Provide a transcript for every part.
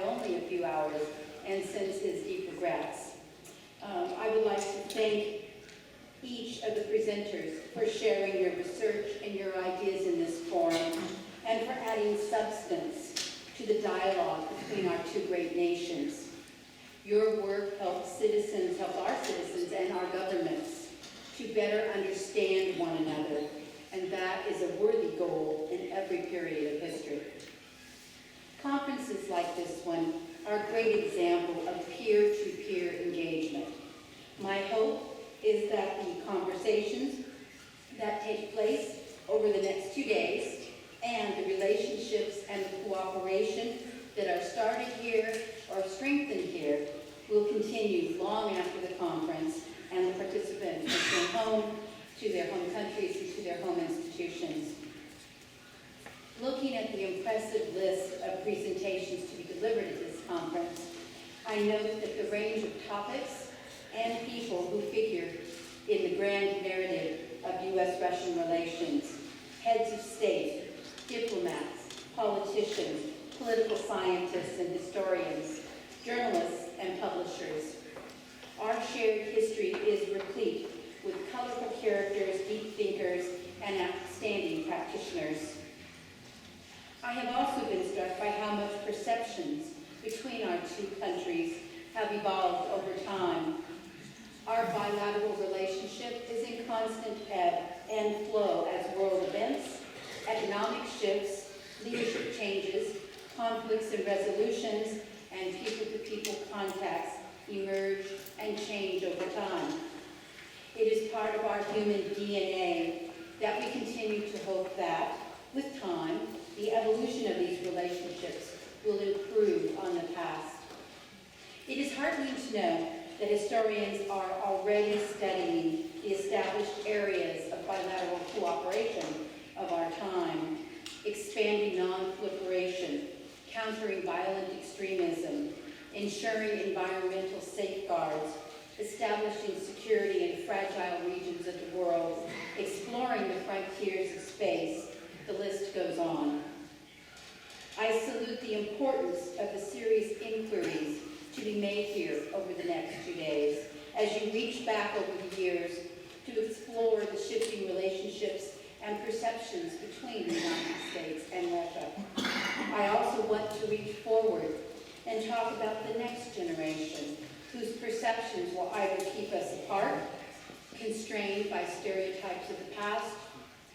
only a few hours and sends his deep regrets. I would like to thank each of the presenters for sharing your research and your ideas in this forum, and for adding substance to the dialogue between our two great nations. Your work helps our citizens and our governments to better understand one another, and that is a worthy goal in every period of history. Conferences like this one are a great example of peer-to-peer engagement. My hope is that the conversations that take place over the next 2 days and the relationships and the cooperation that are started here or strengthened here will continue long after the conference and the participants return home to their home countries and to their home institutions. Looking at the impressive list of presentations to be delivered at this conference, I note that the range of topics and people who figure in the grand narrative of U.S.-Russian relations, heads of state, diplomats, politicians, political scientists and historians, journalists and publishers. Our shared history is replete with colorful characters, deep thinkers, and outstanding practitioners. I have also been struck by how much perceptions between our two countries have evolved over time. Our bilateral relationship is in constant ebb and flow as world events, economic shifts, leadership changes, conflicts and resolutions, and people-to-people contacts emerge and change over time. It is part of our human DNA that we continue to hope that, with time, the evolution of these relationships will improve on the past. It is heartening to know that historians are already studying the established areas of bilateral cooperation of our time, expanding non-proliferation, countering violent extremism, ensuring environmental safeguards, establishing security in fragile regions of the world, exploring the frontiers of space. The list goes on. I salute the importance of the serious inquiries to be made here over the next 2 days, as you reach back over the years to explore the shifting relationships and perceptions between the United States and Russia. I also want to reach forward and talk about the next generation, whose perceptions will either keep us apart, constrained by stereotypes of the past,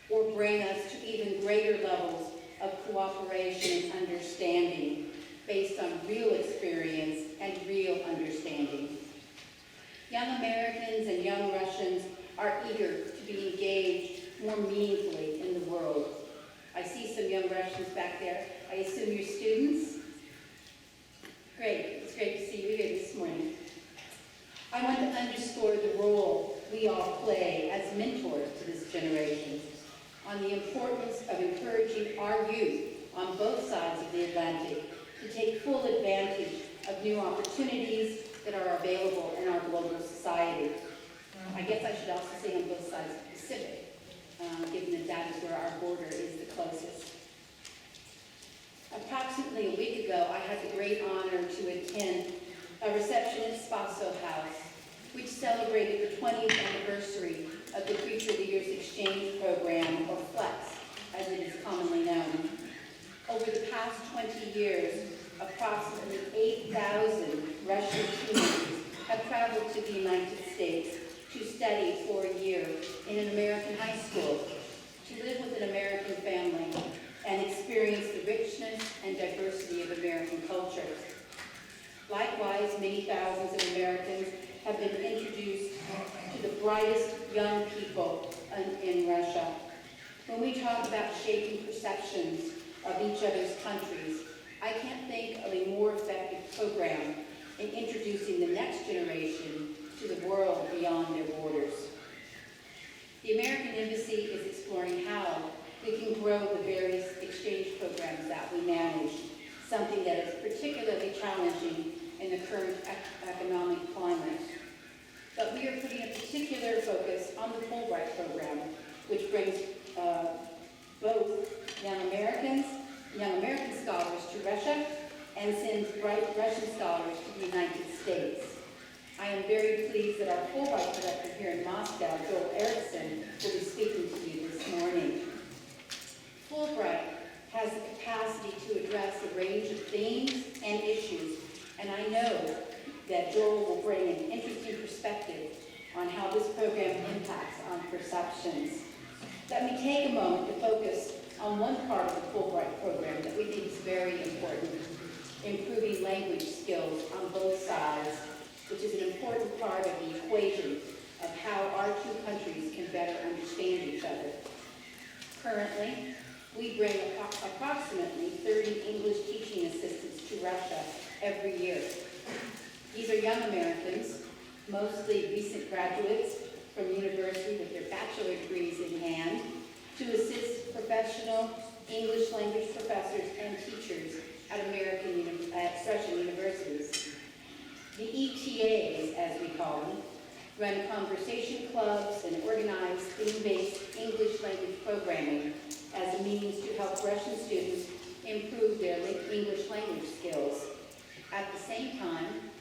or bring us to even greater levels of cooperation and understanding based on real experience and real understanding. Young Americans and young Russians are eager to be engaged more meaningfully in the world. I see some young Russians back there. I assume you're students? Great. It's great to see you here this morning. I want to underscore the role we all play as mentors to this generation on the importance of encouraging our youth on both sides of the Atlantic to take full advantage of new opportunities that are available in our global society. I guess I should also say on both sides of the Pacific, given that that is where our border is the closest. Approximately a week ago, I had the great honor to attend a reception at Spaso House, which celebrated the 20th anniversary of the Future Leaders Exchange Program, or FLEX, as it is commonly known. Over the past 20 years, approximately 8,000 Russian teenagers have traveled to the United States to study for a year in an American high school, to live with an American family, and experience the richness and diversity of American culture. Likewise, many thousands of Americans have been introduced to the brightest young people in Russia. When we talk about shaping perceptions of each other's countries, I can't think of a more effective program in introducing the next generation to the world beyond their borders. The American Embassy is exploring how we can grow the various exchange programs that we manage, something that is particularly challenging in the current economic climate. But we are putting a particular focus on the Fulbright program, which brings both young American scholars to Russia and sends bright Russian scholars to the United States. I am very pleased that our Fulbright director here in Moscow, Joel Erickson, will be speaking to you this morning. Fulbright has the capacity to address a range of themes and issues, and I know that Joel will bring an interesting perspective on how this program impacts on perceptions. Let me take a moment to focus on one part of the Fulbright program that we think is very important, improving language skills on both sides, which is an important part of the equation of how our two countries can better understand each other. Currently, we bring approximately 30 English teaching assistants to Russia every year. These are young Americans, mostly recent graduates from university with their bachelor degrees in hand, to assist professional English language professors and teachers at Russian universities. The ETAs, as we call them, run conversation clubs and organize theme-based English language programming as a means to help Russian students improve their English language skills. At the same time,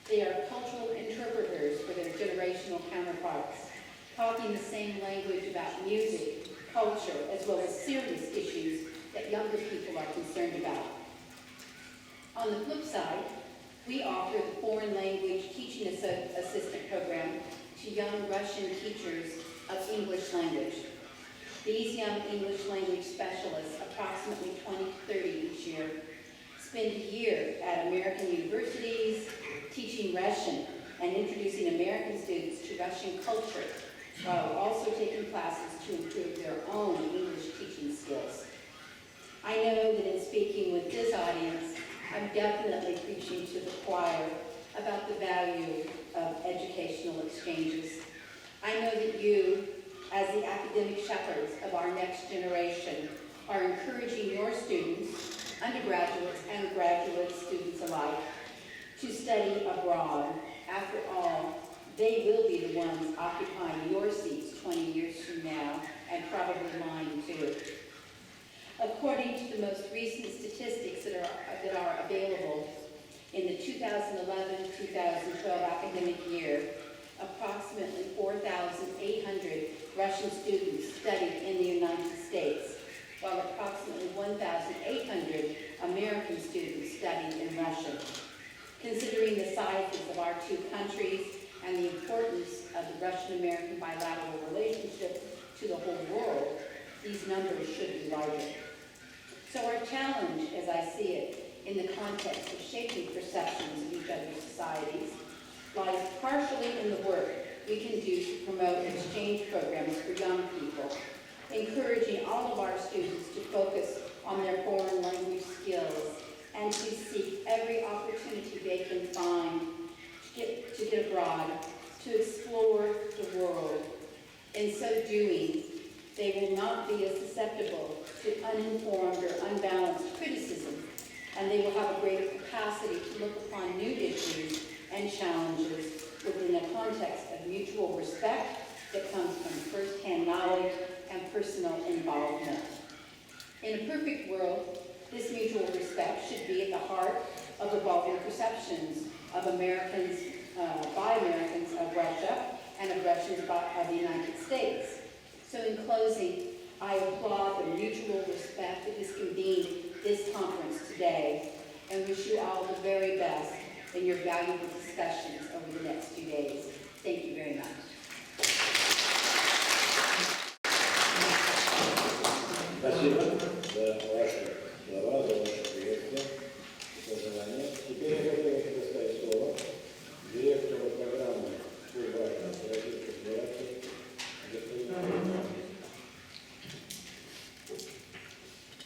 they are cultural interpreters for their generational counterparts, talking the same language about music, culture, as well as serious issues that younger people are concerned about. On the flip side, we offer the Foreign Language Teaching Assistant Program to young Russian teachers of English language. These young English language specialists, approximately 20 to 30 each year, spend a year at American universities teaching Russian and introducing American students to Russian culture, while also taking classes to improve their own English teaching skills. I know that in speaking with this audience, I'm definitely preaching to the choir about the value of educational exchanges. I know that you, as the academic shepherds of our next generation, are encouraging your students, undergraduates and graduate students alike, to study abroad. After all, they will be the ones occupying your seats 20 years from now, and probably mine too. According to the most recent statistics that are available, in the 2011-2012 academic year, approximately 4,800 Russian students studied in the United States, while approximately 1,800 American students studied in Russia. Considering the sizes of our two countries and the importance of the Russian-American bilateral relationship to the whole world, these numbers should be larger. So our challenge, as I see it, in the context of shaping perceptions of each other's societies, lies partially in the work we can do to promote exchange programs for young people, encouraging all of our students to focus on their foreign language skills and to seek every opportunity they can find to get abroad, to explore the world. In so doing, they will not be as susceptible to uninformed or unbalanced criticism, and they will have a greater capacity to look upon new issues and challenges within a context of mutual respect that comes from first-hand knowledge and personal involvement. In a perfect world, this mutual respect should be at the heart of evolving perceptions of Americans by Americans of Russia and of Russians of the United States. So in closing, I applaud the mutual respect that has convened this conference today and wish you all the very best in your valuable discussions over the next 2 days. Thank you very much.